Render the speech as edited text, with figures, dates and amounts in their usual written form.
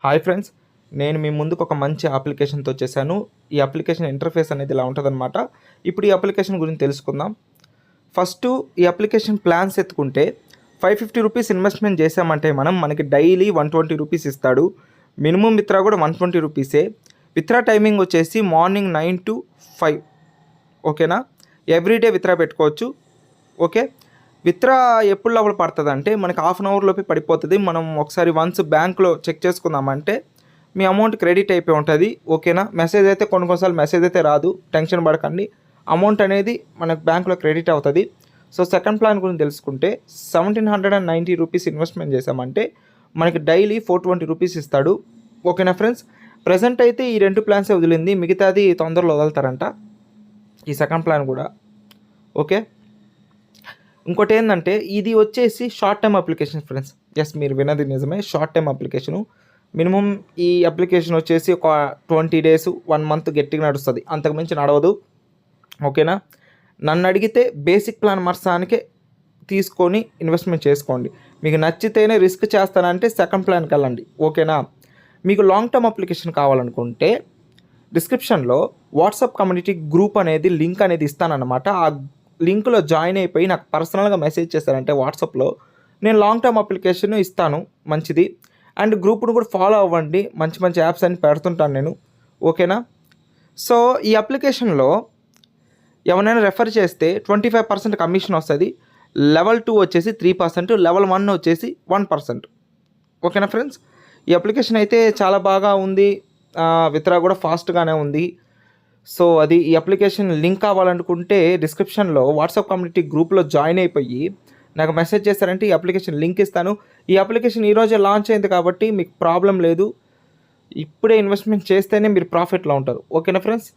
Hi friends, నేను మీ ముందుకు ఒక మంచి అప్లికేషన్తో వచ్చేసాను. ఈ అప్లికేషన్ ఇంటర్ఫేస్ అనేది ఇలా ఉంటుందన్నమాట. ఇప్పుడు ఈ అప్లికేషన్ గురించి తెలుసుకుందాం. ఫస్ట్ ఈ అప్లికేషన్ ప్లాన్స్ ఎత్తుకుంటే 550 రూపీస్ ఇన్వెస్ట్మెంట్ చేసామంటే మనకి డైలీ 120 రూపీస్ ఇస్తాడు. మినిమం విత్డ్రా కూడా 120 రూపీసే. విత్డ్రా టైమింగ్ వచ్చేసి మార్నింగ్ 9 to 5. ఓకేనా? ఎవ్రీడే విత్డ్రా పెట్టుకోవచ్చు. ఓకే, విత్డ్రా ఎప్పుడు లోపల పడుతుంది అంటే మనకి హాఫ్ అన్ అవర్ లోపే పడిపోతుంది. మనం ఒకసారి వన్స్ బ్యాంక్లో చెక్ చేసుకుందామంటే మీ అమౌంట్ క్రెడిట్ అయిపోయి ఉంటుంది. ఓకేనా? మెసేజ్ అయితే కొన్నిసార్లు మెసేజ్ అయితే రాదు, టెన్షన్ పడకండి. అమౌంట్ అనేది మనకు బ్యాంక్లో క్రెడిట్ అవుతుంది. సో సెకండ్ ప్లాన్ గురించి తెలుసుకుంటే 1790 రూపీస్ ఇన్వెస్ట్మెంట్ చేసామంటే మనకి డైలీ 420 రూపీస్ ఇస్తాడు. ఓకేనా ఫ్రెండ్స్? ప్రజెంట్ అయితే ఈ 2 ప్లాన్సే వదిలింది, మిగతాది తొందరలో వదులుతారంట ఈ సెకండ్ ప్లాన్ కూడా. ఓకే, ఇంకోటి ఏంటంటే ఇది వచ్చేసి short time application friends. Yes, మీరు విన్నది నిజమే, షార్ట్ టైమ్ అప్లికేషను. మినిమం ఈ అప్లికేషన్ వచ్చేసి ఒక 20 days 1 month గట్టిగా నడుస్తుంది, అంతకుమించి నడవదు. ఓకేనా? నన్ను అడిగితే బేసిక్ ప్లాన్ మర్సానికే తీసుకొని ఇన్వెస్ట్మెంట్ చేసుకోండి. మీకు నచ్చితేనే రిస్క్ చేస్తానంటే సెకండ్ ప్లాన్కి వెళ్ళండి. ఓకేనా? మీకు లాంగ్ టర్మ్ అప్లికేషన్ కావాలనుకుంటే డిస్క్రిప్షన్లో వాట్సాప్ కమ్యూనిటీ గ్రూప్ అనేది లింక్ అనేది ఇస్తానన్నమాట. ఆ లింక్లో జాయిన్ అయిపోయి నాకు పర్సనల్గా మెసేజ్ చేశారంటే వాట్సాప్లో నేను లాంగ్ టర్మ్ అప్లికేషన్ ఇస్తాను, మంచిది. అండ్ గ్రూప్ను కూడా ఫాలో అవ్వండి, మంచి మంచి యాప్స్ అని పెడుతుంటాను నేను. ఓకేనా? సో ఈ అప్లికేషన్లో ఎవరైనా రెఫర్ చేస్తే 25% కమిషన్ వస్తుంది. లెవెల్ 2 వచ్చేసి 3%, లెవెల్ 1 వచ్చేసి 1%. ఓకేనా ఫ్రెండ్స్? ఈ అప్లికేషన్ అయితే చాలా బాగా ఉంది, విత్డ్రా కూడా ఫాస్ట్గానే ఉంది. సో అది ఈ అప్లికేషన్ లింక్ కావాలనుకుంటే డిస్క్రిప్షన్లో వాట్సాప్ కమ్యూనిటీ గ్రూప్లో జాయిన్ అయిపోయి నాకు మెసేజ్ చేస్తారంటే ఈ అప్లికేషన్ లింక్ ఇస్తాను. ఈ అప్లికేషన్ ఈరోజే లాంచ్ అయింది కాబట్టి మీకు ప్రాబ్లం లేదు, ఇప్పుడే ఇన్వెస్ట్మెంట్ చేస్తేనే మీరు ప్రాఫిట్లో ఉంటారు. ఓకేనా ఫ్రెండ్స్?